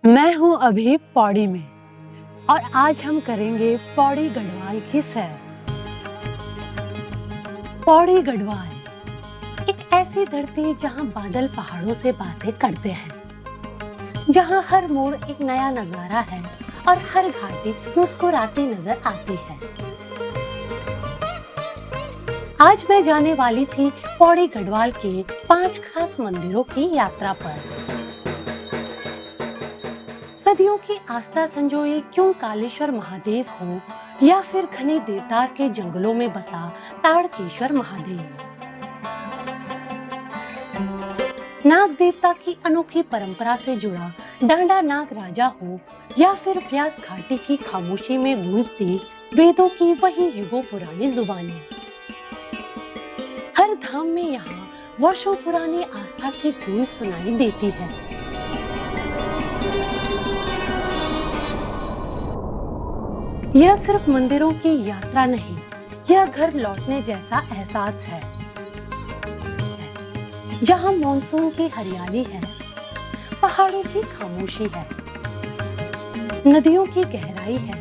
मैं हूँ अभी पौड़ी में और आज हम करेंगे पौड़ी गढ़वाल की सैर। पौड़ी गढ़वाल एक ऐसी धरती जहाँ बादल पहाड़ों से बातें करते हैं, जहाँ हर मोड़ एक नया नजारा है और हर घाटी मुस्कुराती नजर आती है। आज मैं जाने वाली थी पौड़ी गढ़वाल के 5 खास मंदिरों की यात्रा पर। सदियों की आस्था संजोए क्यों कालेश्वर महादेव हो या फिर घने देवदार के जंगलों में बसा ताड़केश्वर महादेव, नाग देवता की अनोखी परंपरा से जुड़ा डांडा नाग राजा हो या फिर व्यास घाटी की खामोशी में गूंजती वेदों की वही युगों पुरानी जुबानी। हर धाम में यहाँ वर्षों पुरानी आस्था की गूंज सुनाई देती है। यह सिर्फ मंदिरों की यात्रा नहीं, यह घर लौटने जैसा एहसास है, जहां मॉनसून की हरियाली है, पहाड़ों की खामोशी है, नदियों की गहराई है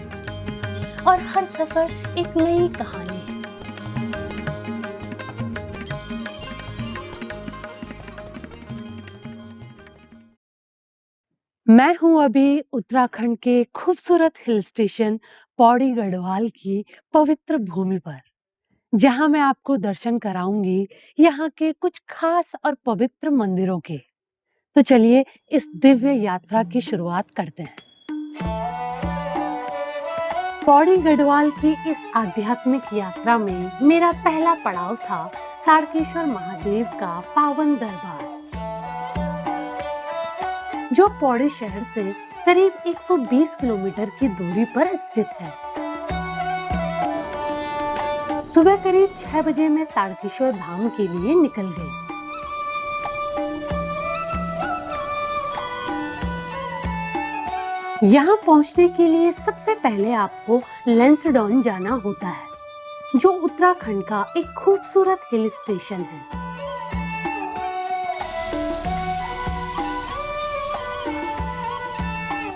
और हर सफर एक नई कहानी है। मैं हूं अभी उत्तराखंड के खूबसूरत हिल स्टेशन पौड़ी गढ़वाल की पवित्र भूमि पर, जहां मैं आपको दर्शन कराऊंगी यहाँ के कुछ खास और पवित्र मंदिरों के। तो चलिए इस दिव्य यात्रा की शुरुआत करते हैं। पौड़ी गढ़वाल की इस आध्यात्मिक यात्रा में मेरा पहला पड़ाव था ताड़केश्वर महादेव का पावन दरबार, जो पौड़ी शहर से करीब 120 किलोमीटर की दूरी पर स्थित है। सुबह करीब 6 बजे मैं ताड़केश्वर धाम के लिए निकल गई। यहाँ पहुँचने के लिए सबसे पहले आपको लैंसडौन जाना होता है, जो उत्तराखंड का एक खूबसूरत हिल स्टेशन है।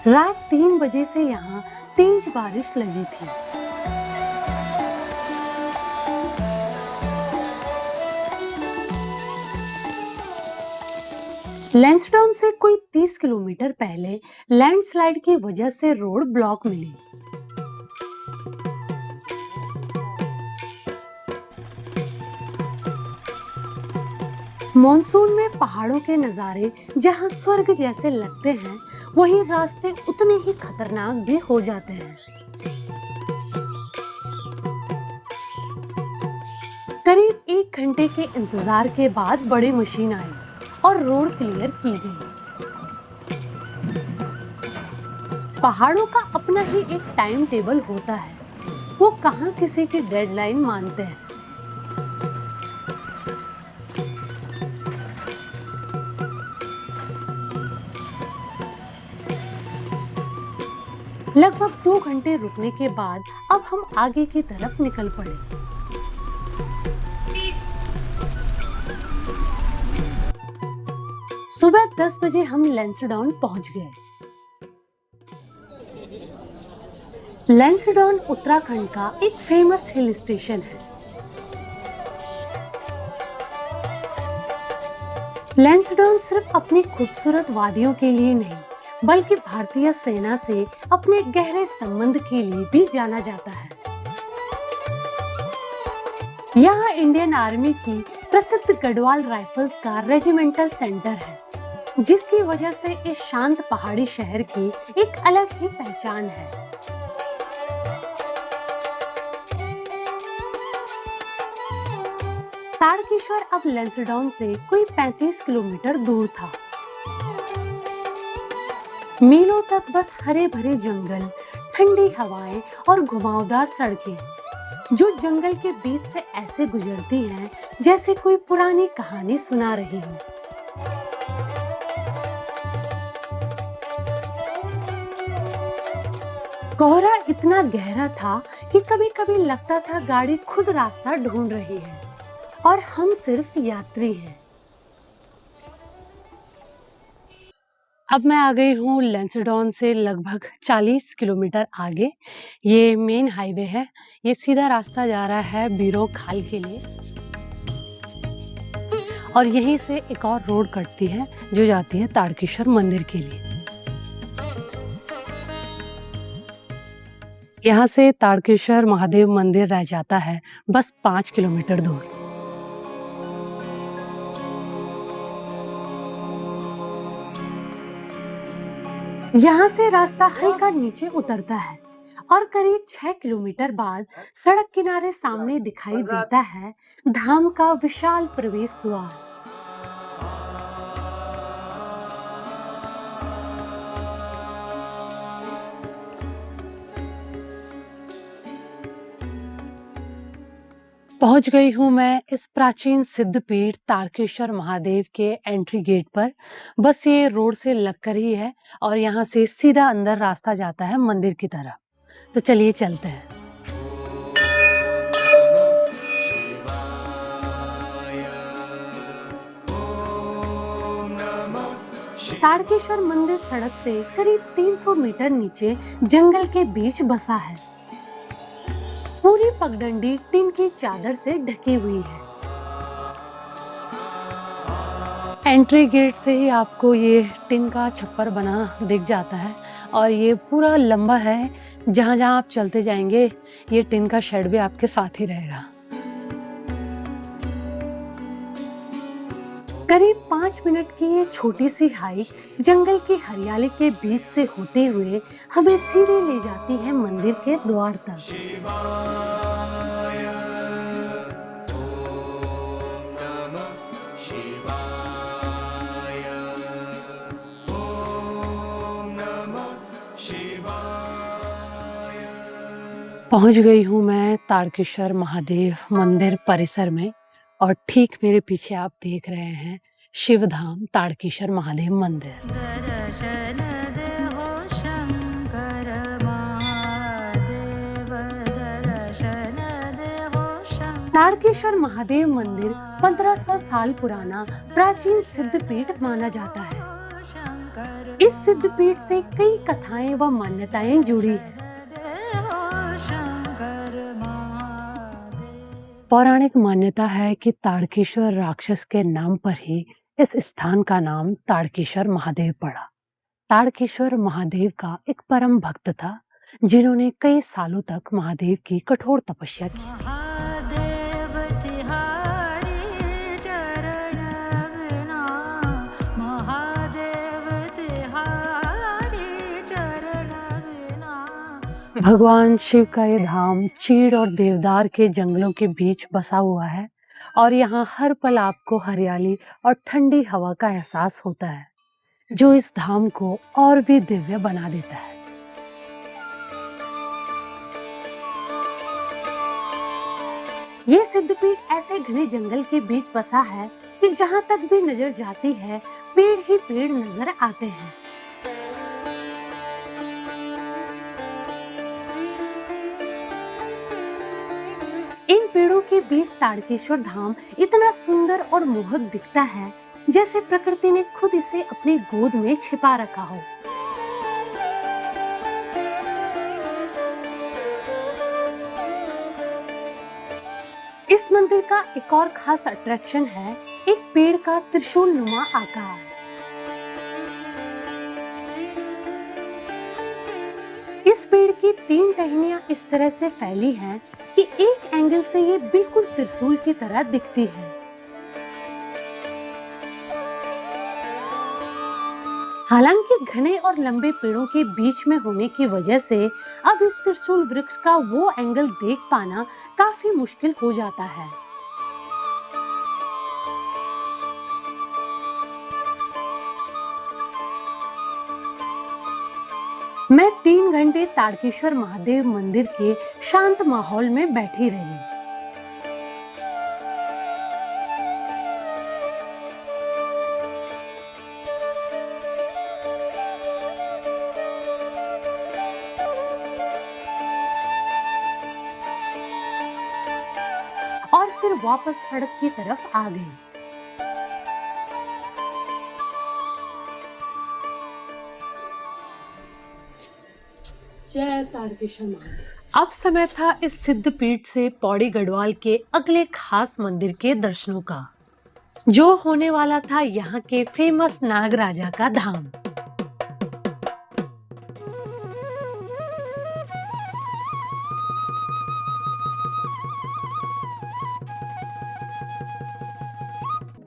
रात 3 बजे से यहाँ तेज बारिश लगी थी। लैंसडौन से कोई 30 किलोमीटर पहले लैंडस्लाइड की वजह से रोड ब्लॉक मिली। मॉनसून में पहाड़ों के नजारे जहाँ स्वर्ग जैसे लगते हैं, वही रास्ते उतने ही खतरनाक भी हो जाते हैं। करीब 1 घंटे के इंतजार के बाद बड़ी मशीन आई और रोड क्लियर की गई। पहाड़ों का अपना ही एक टाइम टेबल होता है, वो कहाँ किसी की डेडलाइन मानते हैं। लगभग 2 घंटे रुकने के बाद अब हम आगे की तरफ निकल पड़े। सुबह 10 बजे हम लैंसडौन पहुंच गए। लैंसडौन उत्तराखंड का एक फेमस हिल स्टेशन है। लैंसडौन सिर्फ अपनी खूबसूरत वादियों के लिए नहीं, बल्कि भारतीय सेना से अपने गहरे संबंध के लिए भी जाना जाता है। यहाँ इंडियन आर्मी की प्रसिद्ध गढ़वाल राइफल्स का रेजिमेंटल सेंटर है, जिसकी वजह से इस शांत पहाड़ी शहर की एक अलग ही पहचान है। ताड़केश्वर अब लैंसडौन से कोई 35 किलोमीटर दूर था। मीलों तक बस हरे भरे जंगल, ठंडी हवाएं और घुमावदार सड़कें, जो जंगल के बीच से ऐसे गुजरती हैं जैसे कोई पुरानी कहानी सुना रही हो। कोहरा इतना गहरा था कि कभी-कभी लगता था गाड़ी खुद रास्ता ढूंढ रही है और हम सिर्फ यात्री हैं। अब मैं आ गई हूँ लेंसडॉन से लगभग 40 किलोमीटर आगे। ये मेन हाईवे है। ये सीधा रास्ता जा रहा है बीरो खाल के लिए और यहीं से एक और रोड कटती है जो जाती है ताड़केश्वर मंदिर के लिए। यहाँ से ताड़केश्वर महादेव मंदिर रह जाता है बस 5 किलोमीटर दूर। यहाँ से रास्ता हल्का नीचे उतरता है और करीब 6 किलोमीटर बाद सड़क किनारे सामने दिखाई देता है धाम का विशाल प्रवेश द्वार। पहुंच गई हूँ मैं इस प्राचीन सिद्धपीठ तारकेश्वर महादेव के एंट्री गेट पर। बस ये रोड से लगकर ही है और यहाँ से सीधा अंदर रास्ता जाता है मंदिर की तरफ। तो चलिए चलते हैं। तारकेश्वर मंदिर सड़क से करीब 300 मीटर नीचे जंगल के बीच बसा है। पूरी पगडंडी टिन की चादर से ढकी हुई है। एंट्री गेट से ही आपको ये टिन का छप्पर बना दिख जाता है और ये पूरा लंबा है। जहां जहां आप चलते जाएंगे ये टिन का शेड भी आपके साथ ही रहेगा। करीब 5 मिनट की ये छोटी सी हाइक जंगल की हरियाली के बीच से होते हुए हमें सीधे ले जाती है मंदिर के द्वार तक। पहुंच गई हूँ मैं तारकेश्वर महादेव मंदिर परिसर में और ठीक मेरे पीछे आप देख रहे हैं शिवधाम तारकेश्वर महादेव मंदिर। तारकेश्वर महादेव मंदिर 1500 साल पुराना प्राचीन सिद्धपीठ माना जाता है। इस सिद्धपीठ से कई कथाएं व मान्यताएं जुड़ी हैं। पौराणिक मान्यता है कि ताड़केश्वर राक्षस के नाम पर ही इस स्थान का नाम ताड़केश्वर महादेव पड़ा। ताड़केश्वर महादेव का एक परम भक्त था जिन्होंने कई सालों तक महादेव की कठोर तपस्या की थी। भगवान शिव का ये धाम चीड़ और देवदार के जंगलों के बीच बसा हुआ है और यहाँ हर पल आपको हरियाली और ठंडी हवा का एहसास होता है जो इस धाम को और भी दिव्य बना देता है। ये सिद्धपीठ ऐसे घने जंगल के बीच बसा है कि जहाँ तक भी नजर जाती है पेड़ ही पेड़ नजर आते हैं। इन पेड़ों के बीच ताड़केश्वर धाम इतना सुंदर और मोहक दिखता है जैसे प्रकृति ने खुद इसे अपनी गोद में छिपा रखा हो। इस मंदिर का एक और खास अट्रैक्शन है एक पेड़ का त्रिशूल नुमा आकार। इस पेड़ की 3 टहनियां इस तरह से फैली हैं कि एक एंगल से ये बिल्कुल त्रिशूल की तरह दिखती है। हालांकि घने और लंबे पेड़ों के बीच में होने की वजह से अब इस त्रिशूल वृक्ष का वो एंगल देख पाना काफी मुश्किल हो जाता है। मैं 3 घंटे ताड़केश्वर महादेव मंदिर के शांत माहौल में बैठी रही। और फिर वापस सड़क की तरफ आ गई। जय तारकेश्वर महादेव। अब समय था इस सिद्ध पीठ से पौड़ी गढ़वाल के अगले खास मंदिर के दर्शनों का, जो होने वाला था यहाँ के फेमस नागराजा का धाम।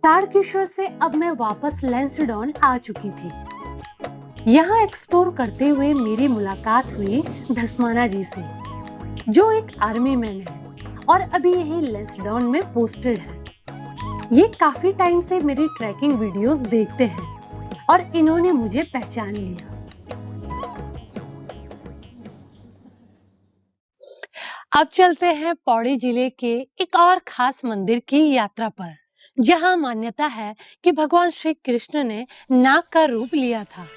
तारकेश्वर से अब मैं वापस लैंसडॉन आ चुकी थी। यहाँ एक्सप्लोर करते हुए मेरी मुलाकात हुई धस्माना जी से, जो एक आर्मी मैन है और अभी यही लैंसडॉन में पोस्टेड है। ये काफी टाइम से मेरी ट्रैकिंग वीडियोस देखते हैं और इन्होंने मुझे पहचान लिया। अब चलते हैं पौड़ी जिले के एक और खास मंदिर की यात्रा पर, जहां मान्यता है कि भगवान श्री कृष्ण ने नाग का रूप लिया था।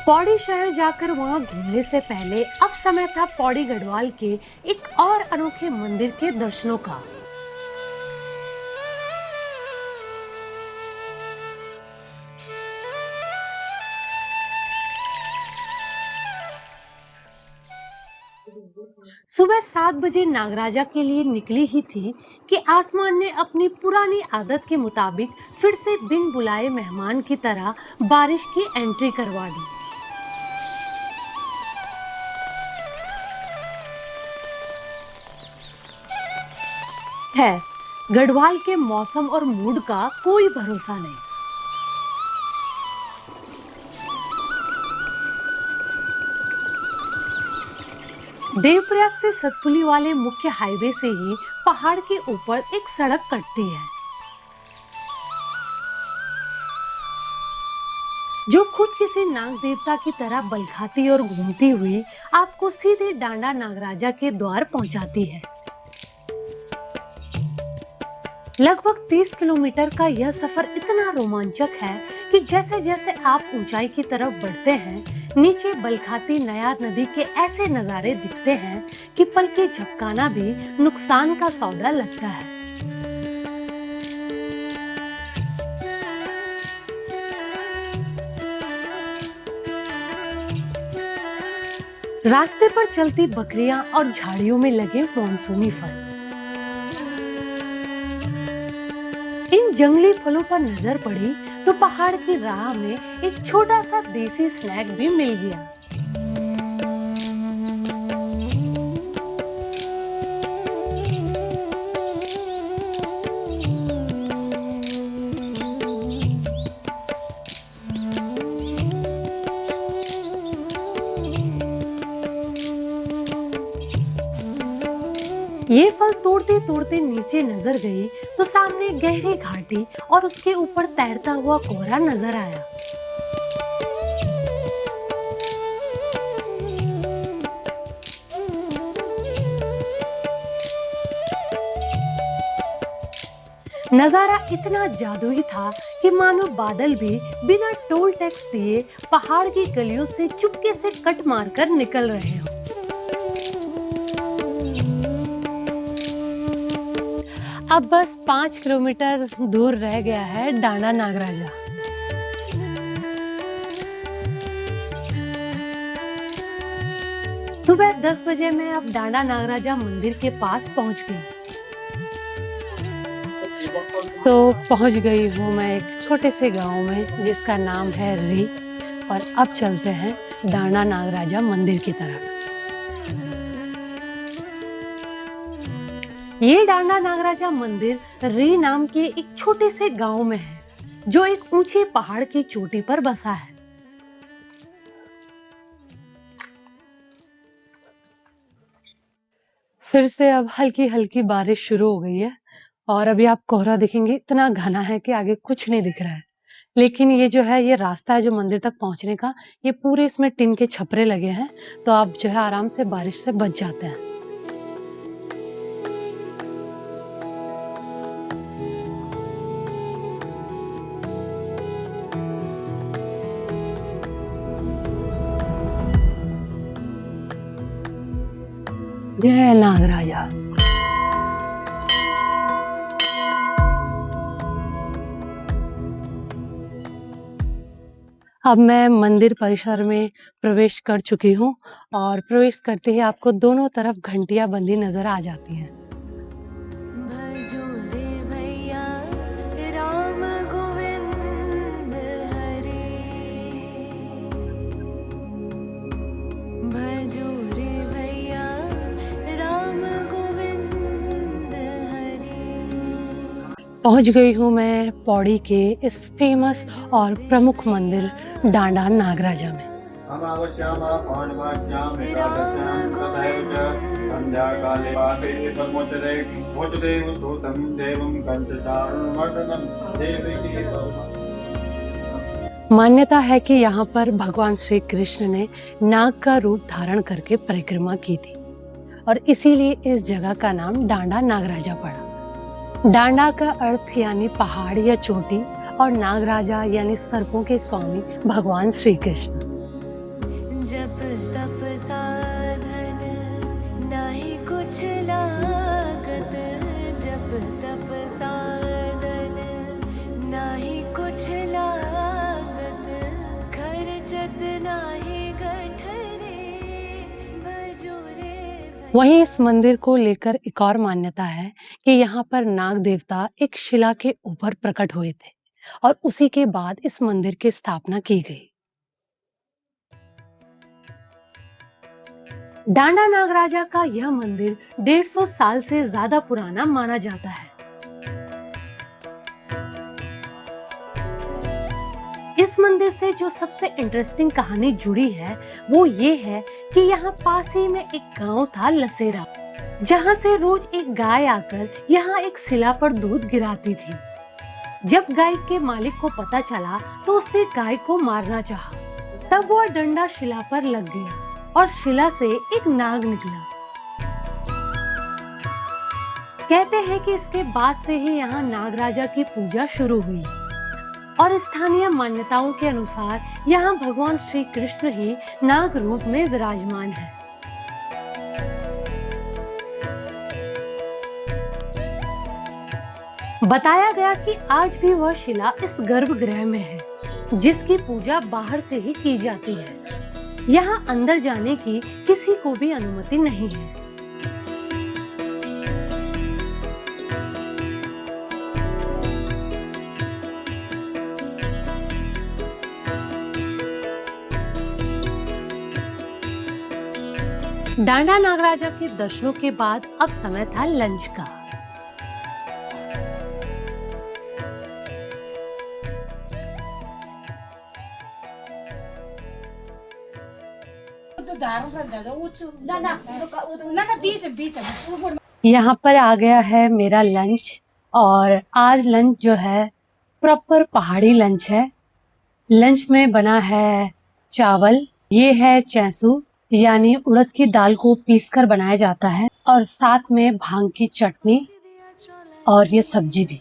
पौड़ी शहर जाकर वहां घूमने से पहले अब समय था पौड़ी गढ़वाल के एक और अनोखे मंदिर के दर्शनों का। सुबह 7 बजे नागराजा के लिए निकली ही थी कि आसमान ने अपनी पुरानी आदत के मुताबिक फिर से बिन बुलाए मेहमान की तरह बारिश की एंट्री करवा दी। है, गढ़वाल के मौसम और मूड का कोई भरोसा नहीं। देवप्रयाग से सतपुली वाले मुख्य हाईवे से ही पहाड़ के ऊपर एक सड़क कटती है, जो खुद किसी नाग देवता की तरह बलखाती और घूमती हुई आपको सीधे डांडा नागराजा के द्वार पहुंचाती है। लगभग 30 किलोमीटर का यह सफर इतना रोमांचक है कि जैसे जैसे आप ऊंचाई की तरफ बढ़ते हैं, नीचे बलखाती नयार नदी के ऐसे नजारे दिखते हैं कि पलके झपकाना भी नुकसान का सौदा लगता है। रास्ते पर चलती बकरियां और झाड़ियों में लगे मानसूनी फल, इन जंगली फलों पर नजर पड़ी तो पहाड़ की राह में एक छोटा सा देसी स्नैक भी मिल गया। ये फल तोड़ते तोड़ते नीचे नजर गई तो सामने गहरी घाटी और उसके ऊपर तैरता हुआ कोहरा नजर आया। नजारा इतना जादुई था कि मानो बादल भी बिना टोल टैक्स दिए पहाड़ की गलियों से चुपके से कट मारकर निकल रहे हो। अब बस 5 किलोमीटर दूर रह गया है डांडा नागराजा। सुबह 10 बजे मैं अब डांडा नागराजा मंदिर के पास पहुंच गई। तो पहुंच गई हूँ मैं एक छोटे से गांव में जिसका नाम है री, और अब चलते हैं डांडा नागराजा मंदिर की तरफ। ये डांडा नागराजा मंदिर री नाम के एक छोटे से गांव में है, जो एक ऊंचे पहाड़ की चोटी पर बसा है। फिर से अब हल्की हल्की बारिश शुरू हो गई है और अभी आप कोहरा देखेंगे, इतना घना है कि आगे कुछ नहीं दिख रहा है। लेकिन ये जो है, ये रास्ता है जो मंदिर तक पहुंचने का, ये पूरे इसमें टिन के छपरे लगे हैं, तो आप जो है आराम से बारिश से बच जाते हैं। जय नागराजा। अब मैं मंदिर परिसर में प्रवेश कर चुकी हूँ और प्रवेश करते ही आपको दोनों तरफ घंटियाँ बंधी नज़र आ जाती हैं। भजो रे भैया राम गोविंद हरे, भजो रे भैया राम गोविंद हरे। पहुँच गई हूँ मैं पौड़ी के इस फेमस और प्रमुख मंदिर डांडा नागराजा में। अमावस्यामा पौर्णिमाभ्याम् एकादश्यां तथैव च सन्ध्याकाले पाठयति परमोच्चते मोचदेव सूतं देवं कंसचारुमर्दनं देवकी मान्यता है कि यहाँ पर भगवान श्री कृष्ण ने नाग का रूप धारण करके परिक्रमा की थी और इसीलिए इस जगह का नाम डांडा नागराजा पड़ा। डांडा का अर्थ यानी पहाड़ या चोटी और नागराजा यानी सर्पों के स्वामी भगवान श्री कृष्ण। जप तप साधन नाही कुछ लागत, जप तप साधन नाही कुछ लागत, खर्चत नाही गठरे भजो रे भैया। वहीं इस मंदिर को लेकर एक और मान्यता है कि यहाँ पर नाग देवता एक शिला के ऊपर प्रकट हुए थे और उसी के बाद इस मंदिर की स्थापना की गई। डांडा नागराजा का यह मंदिर 150 साल से ज्यादा पुराना माना जाता है। इस मंदिर से जो सबसे इंटरेस्टिंग कहानी जुड़ी है वो ये है कि यहाँ पास ही में एक गांव था लसेरा, जहाँ से रोज एक गाय आकर यहाँ एक शिला पर दूध गिराती थी। जब गाय के मालिक को पता चला तो उसने गाय को मारना चाहा, तब वह डंडा शिला पर लग गया और शिला से एक नाग निकला। कहते हैं कि इसके बाद से ही यहाँ नागराजा की पूजा शुरू हुई और स्थानीय मान्यताओं के अनुसार यहाँ भगवान श्री कृष्ण ही नाग रूप में विराजमान है। बताया गया कि आज भी वह शिला इस गर्भगृह में है, जिसकी पूजा बाहर से ही की जाती है। यहाँ अंदर जाने की किसी को भी अनुमति नहीं है। डांडा नागराजा के दर्शनों के बाद अब समय था लंच का। यहाँ पर आ गया है मेरा लंच और आज लंच जो है प्रॉपर पहाड़ी लंच है। लंच में बना है चावल, ये है चैसू यानी उड़द की दाल को पीसकर बनाया जाता है और साथ में भांग की चटनी और ये सब्जी भी।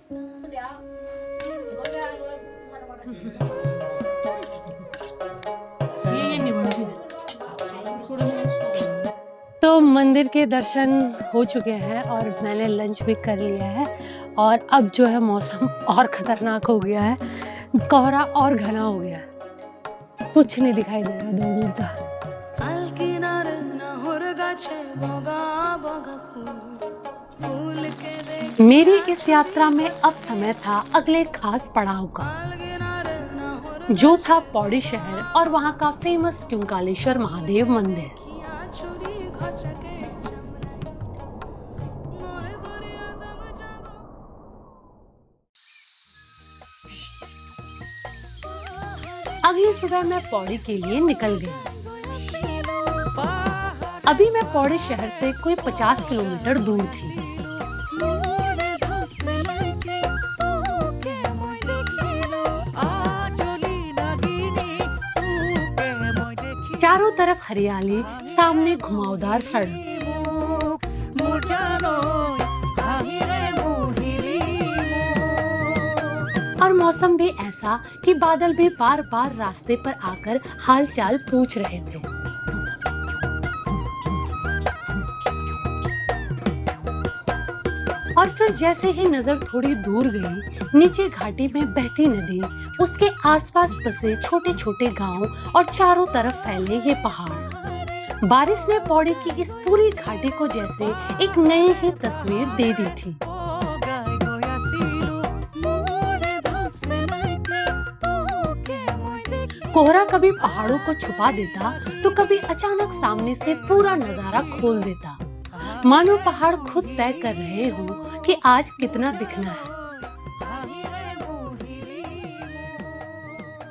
तो मंदिर के दर्शन हो चुके हैं और मैंने लंच भी कर लिया है और अब जो है मौसम और खतरनाक हो गया है, कोहरा और घना हो गया है, कुछ नहीं दिखाई दे रहा दूर दूर तक। मेरी इस यात्रा में अब समय था अगले खास पड़ाव का, जो था पौड़ी शहर और वहाँ का फेमस क्योंकालेश्वर महादेव मंदिर। अगली सुबह मैं पौड़ी के लिए निकल गई। अभी मैं पौड़ी शहर से कोई 50 किलोमीटर दूर थी। चारों तरफ हरियाली, सामने घुमावदार सड़क और मौसम भी ऐसा कि बादल भी बार बार रास्ते पर आकर हालचाल पूछ रहे थे। और फिर जैसे ही नजर थोड़ी दूर गई, नीचे घाटी में बहती नदी, उसके आसपास बसे छोटे छोटे गांव और चारों तरफ फैले ये पहाड़। बारिश ने पौड़ी की इस पूरी घाटी को जैसे एक नई ही तस्वीर दे दी थी। कोहरा कभी पहाड़ों को छुपा देता तो कभी अचानक सामने से पूरा नजारा खोल देता, मानो पहाड़ खुद तय कर रहे हो कि आज कितना दिखना है।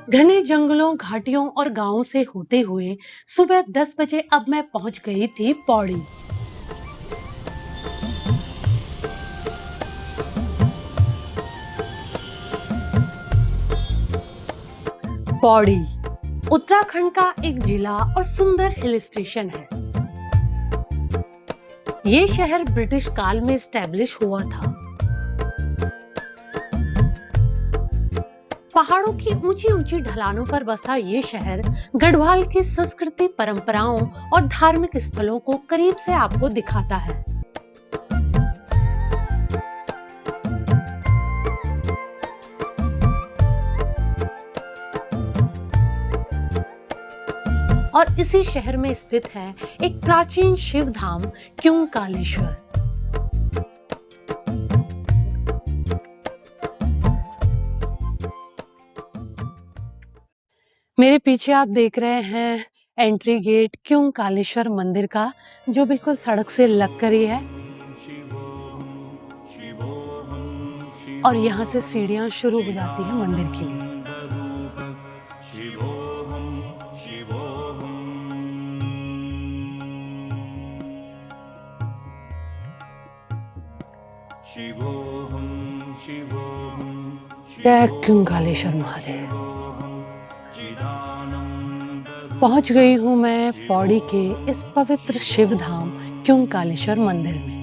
घने जंगलों, घाटियों और गांवों से होते हुए सुबह 10 बजे अब मैं पहुंच गई थी पौड़ी। पौड़ी उत्तराखंड का एक जिला और सुंदर हिल स्टेशन है। ये शहर ब्रिटिश काल में स्टैब्लिश हुआ था। पहाड़ों की ऊंची ऊंची ढलानों पर बसा ये शहर गढ़वाल की संस्कृति, परंपराओं और धार्मिक स्थलों को करीब से आपको दिखाता है। और इसी शहर में स्थित है एक प्राचीन शिव धाम क्योंकालेश्वर। मेरे पीछे आप देख रहे हैं एंट्री गेट क्योंकालेश्वर मंदिर का, जो बिल्कुल सड़क से लगकर ही है। और यहाँ से सीढ़ियां शुरू हो जाती है मंदिर के लिए। जय क्योंकालेश्वर महादेव। पहुंच गई हूं मैं पौड़ी के इस पवित्र शिव धाम क्योंकालेश्वर मंदिर में।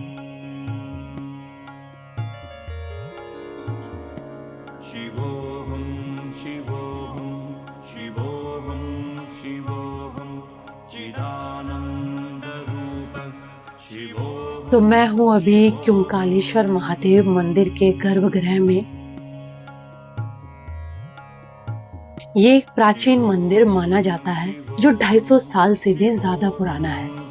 तो मैं हूं अभी क्योंकालेश्वर महादेव मंदिर के गर्भगृह में। ये एक प्राचीन मंदिर माना जाता है जो 250 साल से भी ज्यादा पुराना है।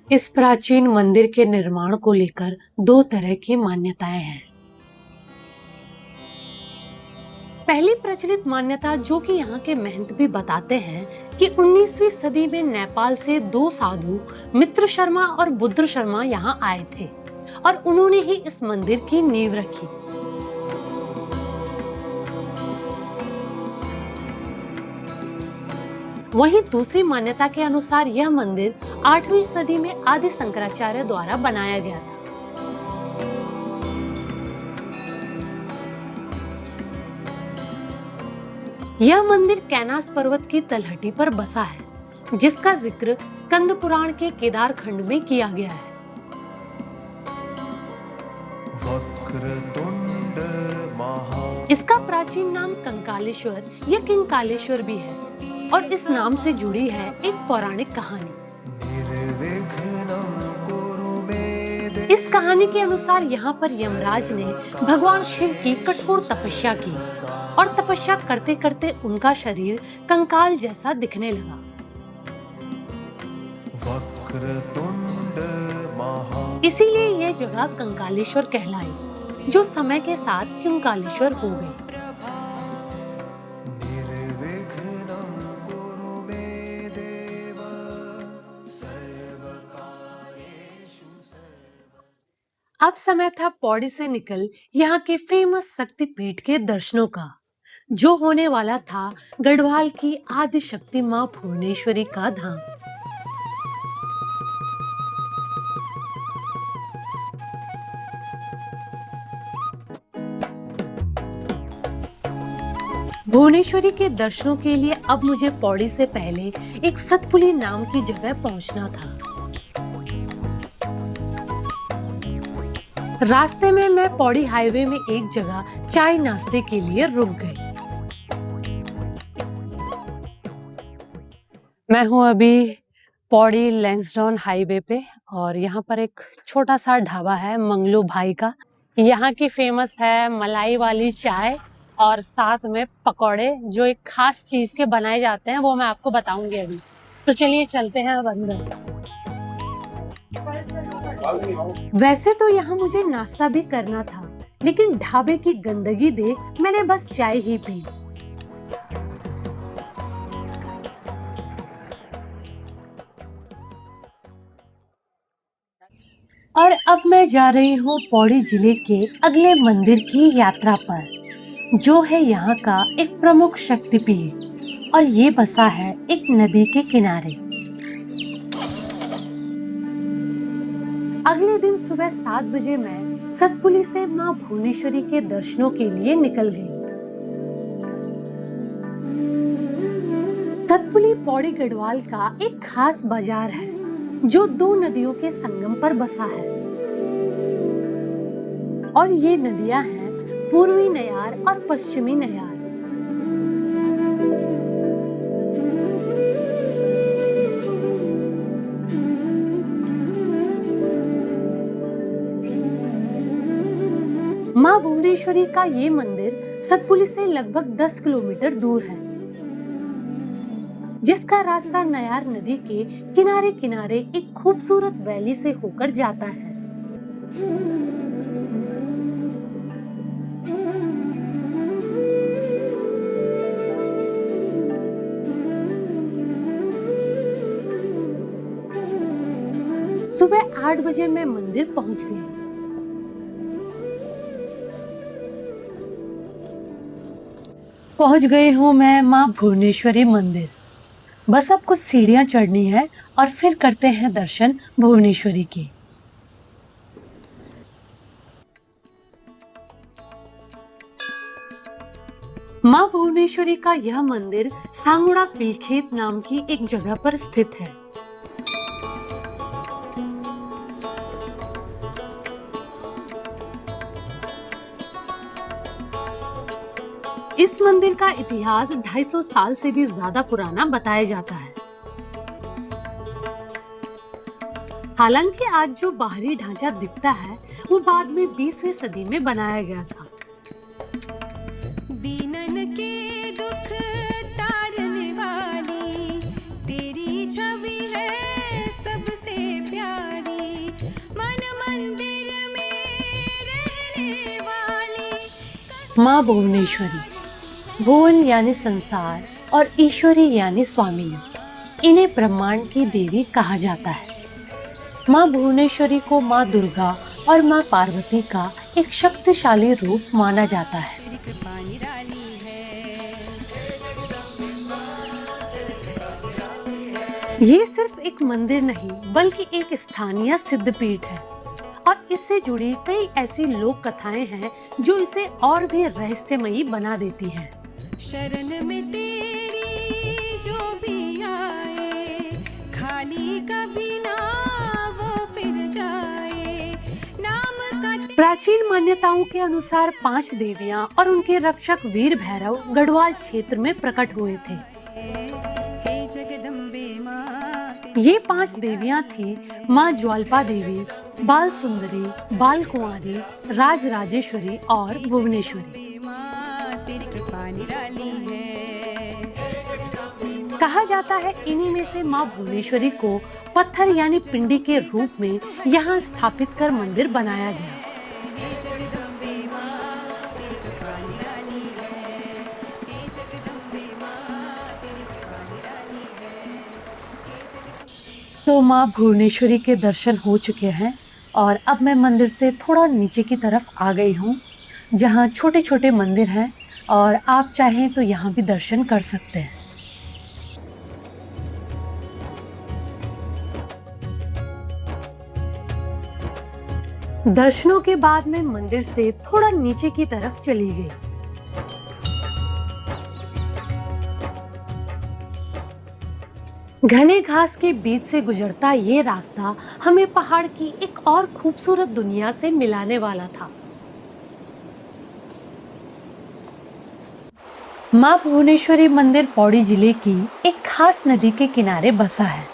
इस प्राचीन मंदिर के निर्माण को लेकर 2 तरह की मान्यताएं हैं। पहली प्रचलित मान्यता, जो कि यहाँ के महंत भी बताते हैं, कि 19वीं सदी में नेपाल से 2 साधु मित्र शर्मा और बुद्र शर्मा यहाँ आए थे और उन्होंने ही इस मंदिर की नींव रखी। वहीं दूसरी मान्यता के अनुसार यह मंदिर 8वीं सदी में आदि शंकराचार्य द्वारा बनाया गया था। यह मंदिर कैलाश पर्वत की तलहटी पर बसा है, जिसका जिक्र स्कंद पुराण के केदार खंड में किया गया है। इसका प्राचीन नाम कंकालेश्वर या किंकालेश्वर भी है और इस नाम से जुड़ी है एक पौराणिक कहानी। इस कहानी के अनुसार यहाँ पर यमराज ने भगवान शिव की कठोर तपस्या की और तपस्या करते करते उनका शरीर कंकाल जैसा दिखने लगा। इसीलिए यह जगह कंकालेश्वर कहलाई, जो समय के साथ क्योंकालेश्वर हो गई। अब समय था पौड़ी से निकल यहाँ के फेमस शक्तिपीठ के दर्शनों का, जो होने वाला था गढ़वाल की आदि शक्ति मां भुवनेश्वरी का धाम। भुवनेश्वरी के दर्शनों के लिए अब मुझे पौड़ी से पहले एक सतपुली नाम की जगह पहुंचना था। रास्ते में मैं पौड़ी हाईवे में एक जगह चाय नाश्ते के लिए रुक गई। मैं हूँ अभी पौड़ी लैंसडाउन हाईवे पे और यहाँ पर एक छोटा सा ढाबा है मंगलू भाई का। यहाँ की फेमस है मलाई वाली चाय और साथ में पकौड़े जो एक खास चीज के बनाए जाते हैं, वो मैं आपको बताऊंगी अभी। तो चलिए चलते हैं अब अंदर। वैसे तो यहाँ मुझे नाश्ता भी करना था, लेकिन ढाबे की गंदगी देख मैंने बस चाय ही पी। और अब मैं जा रही हूँ पौड़ी जिले के अगले मंदिर की यात्रा पर, जो है यहाँ का एक प्रमुख शक्तिपीठ और ये बसा है एक नदी के किनारे। अगले दिन सुबह 7 बजे मैं सतपुली से माँ भुवनेश्वरी के दर्शनों के लिए निकल गई। सतपुली पौड़ी गढ़वाल का एक खास बाजार है जो 2 नदियों के संगम पर बसा है और ये नदियां हैं पूर्वी नयार और पश्चिमी नयार। माँ भुवनेश्वरी का ये मंदिर सतपुली से लगभग 10 किलोमीटर दूर है, जिसका रास्ता नयार नदी के किनारे किनारे एक खूबसूरत वैली से होकर जाता है। सुबह 8 बजे मैं मंदिर पहुंच गई। पहुंच गई हूँ मैं माँ भुवनेश्वरी मंदिर। बस अब कुछ सीढ़ियां चढ़नी है और फिर करते हैं दर्शन भुवनेश्वरी के। माँ भुवनेश्वरी का यह मंदिर सांगुड़ा पिलखेत नाम की एक जगह पर स्थित है। इस मंदिर का इतिहास 250 साल से भी ज्यादा पुराना बताया जाता है। हालांकि आज जो बाहरी ढांचा दिखता है वो बाद में 20वीं सदी में बनाया गया था। दीनन के दुख तारने वाली तेरी छवि है सबसे प्यारी, मन मंदिर में रहने वाली माँ भुवनेश्वरी। भुवन यानी संसार और ईश्वरी यानी स्वामिनी, इन्हें ब्रह्मांड की देवी कहा जाता है। माँ भुवनेश्वरी को माँ दुर्गा और माँ पार्वती का एक शक्तिशाली रूप माना जाता है। ये सिर्फ एक मंदिर नहीं बल्कि एक स्थानीय सिद्धपीठ है और इससे जुड़ी कई ऐसी लोक कथाएं हैं जो इसे और भी रहस्यमयी बना देती हैं। शरण में तेरी जो भी आए खाली कभी ना वो फिर जाए, नाम का प्राचीन मान्यताओं के अनुसार 5 देवियां और उनके रक्षक वीर भैरव गढ़वाल क्षेत्र में प्रकट हुए थे। हे जगदम्बे माँ, ये 5 देवियां थी माँ ज्वाल्पा देवी, बाल सुंदरी, बाल कुंवारी, राज राजेश्वरी और भुवनेश्वरी। तेरी कृपा निराली है। कहा जाता है इन्हीं में से माँ भुवनेश्वरी को पत्थर यानी पिंडी के रूप में यहाँ स्थापित कर मंदिर बनाया गया। तो माँ भुवनेश्वरी के दर्शन हो चुके हैं और अब मैं मंदिर से थोड़ा नीचे की तरफ आ गई हूँ, जहाँ छोटे छोटे मंदिर हैं और आप चाहें तो यहाँ भी दर्शन कर सकते हैं। दर्शनों के बाद मैं मंदिर से थोड़ा नीचे की तरफ चली गई। घने घास के बीच से गुजरता ये रास्ता हमें पहाड़ की एक और खूबसूरत दुनिया से मिलाने वाला था। मां भुवनेश्वरी मंदिर पौड़ी जिले की एक खास नदी के किनारे बसा है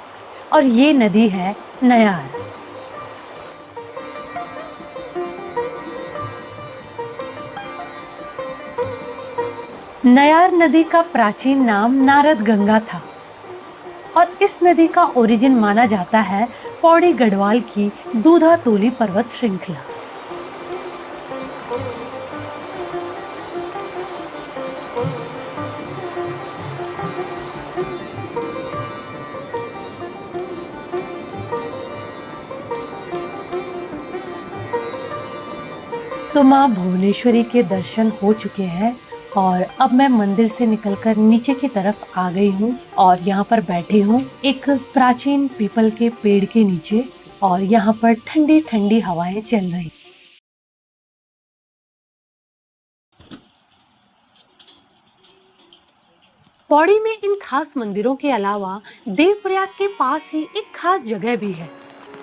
और ये नदी है नयार। नयार नदी का प्राचीन नाम नारद गंगा था और इस नदी का ओरिजिन माना जाता है पौड़ी गढ़वाल की दूधा तोली पर्वत श्रृंखला। तो माँ भुवनेश्वरी के दर्शन हो चुके हैं और अब मैं मंदिर से निकलकर नीचे की तरफ आ गई हूँ और यहाँ पर बैठी हूँ एक प्राचीन पीपल के पेड़ के नीचे और यहाँ पर ठंडी ठंडी हवाएं चल रही। पौड़ी में इन खास मंदिरों के अलावा देवप्रयाग के पास ही एक खास जगह भी है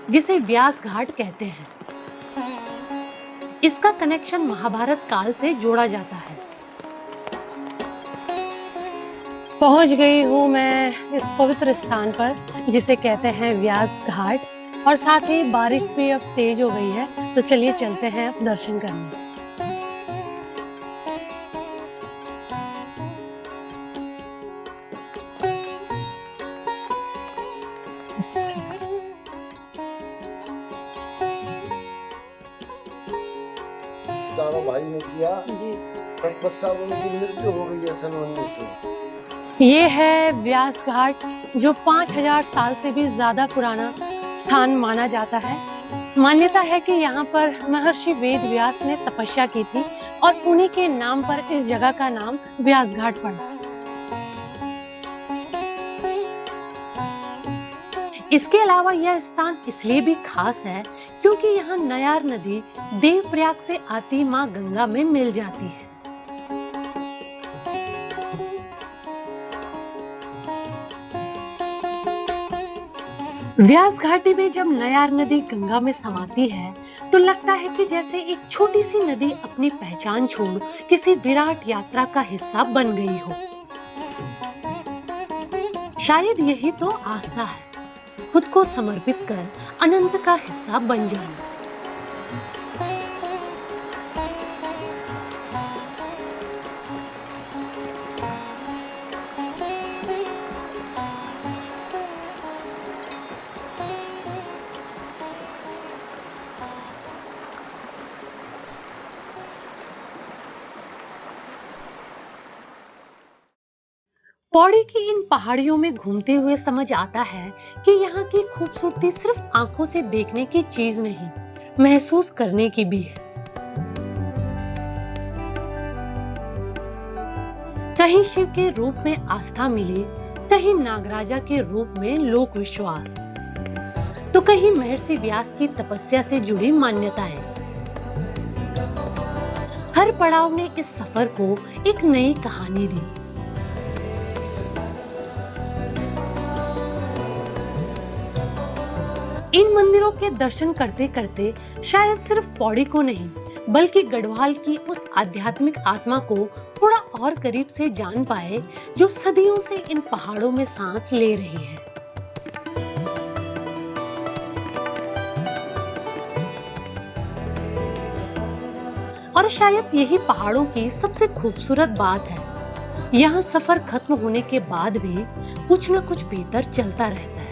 जिसे व्यास घाट कहते हैं। इसका कनेक्शन महाभारत काल से जोड़ा जाता है। पहुंच गई हूँ मैं इस पवित्र स्थान पर जिसे कहते हैं व्यास घाट और साथ ही बारिश भी अब तेज हो गई है, तो चलिए चलते हैं अब दर्शन करने। चारों भाई ने किया जी। तपस्या, उनकी मृत्यु हो गई है सन 1900। ये है व्यास घाट जो 5000 साल से भी ज्यादा पुराना स्थान माना जाता है। मान्यता है कि यहाँ पर महर्षि वेद व्यास ने तपस्या की थी और उन्हीं के नाम पर इस जगह का नाम व्यास घाट पड़ा। इसके अलावा यह स्थान इसलिए भी खास है क्योंकि यहाँ नयार नदी देवप्रयाग से आती माँ गंगा में मिल जाती है। व्यास घाटी में जब नयार नदी गंगा में समाती है तो लगता है कि जैसे एक छोटी सी नदी अपनी पहचान छोड़ किसी विराट यात्रा का हिस्सा बन गई हो। शायद यही तो आस्था है, खुद को समर्पित कर अनंत का हिस्सा बन जाना। पौड़ी की इन पहाड़ियों में घूमते हुए समझ आता है कि यहाँ की खूबसूरती सिर्फ आंखों से देखने की चीज नहीं, महसूस करने की भी है। कहीं शिव के रूप में आस्था मिली, कहीं नागराजा के रूप में लोक विश्वास, तो कहीं महर्षि व्यास की तपस्या से जुड़ी मान्यताएं। हर पड़ाव ने इस सफर को एक नई कहानी दी। इन मंदिरों के दर्शन करते करते शायद सिर्फ पौड़ी को नहीं बल्कि गढ़वाल की उस आध्यात्मिक आत्मा को थोड़ा और करीब से जान पाए जो सदियों से इन पहाड़ों में सांस ले रही है। और शायद यही पहाड़ों की सबसे खूबसूरत बात है, यहाँ सफर खत्म होने के बाद भी कुछ न कुछ बेहतर चलता रहता है।